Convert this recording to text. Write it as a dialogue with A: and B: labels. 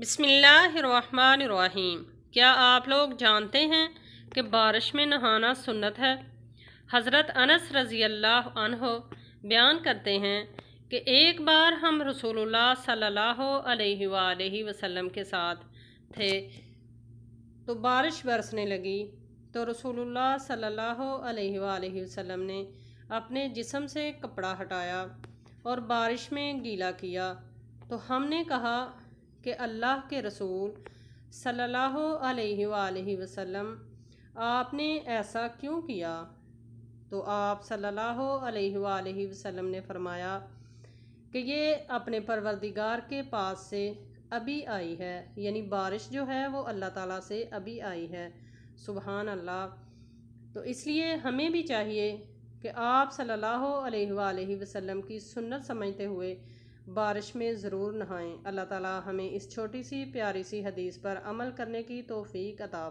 A: बिस्मिल्लाहिर्रहमानिर्रहीम। क्या आप लोग जानते हैं कि बारिश में नहाना सुन्नत है। हज़रत अनस रज़ी अल्लाह अन्हो बयान करते हैं कि एक बार हम रसूलुल्लाह सल्लल्लाहु अलैहि वसल्लम के साथ थे तो बारिश बरसने लगी। तो रसूलुल्लाह सल्लल्लाहु अलैहि वसल्लम ने अपने जिस्म से कपड़ा हटाया और बारिश में गीला किया। तो हमने कहा कि अल्लाह के रसूल सल्लल्लाहु अलैहि वसल्लम, आपने ऐसा क्यों किया? तो आप सल्लल्लाहु अलैहि वसल्लम ने फरमाया कि ये अपने परवरदिगार के पास से अभी आई है, यानी बारिश जो है वो अल्लाह ताला से अभी आई है। सुबहान अल्लाह। तो इसलिए हमें भी चाहिए कि आप सल्लल्लाहु अलैहि वसल्लम की सुन्नत समझते हुए बारिश में ज़रूर नहाएं। अल्लाह ताला हमें इस छोटी सी प्यारी सी हदीस पर अमल करने की तौफीक अता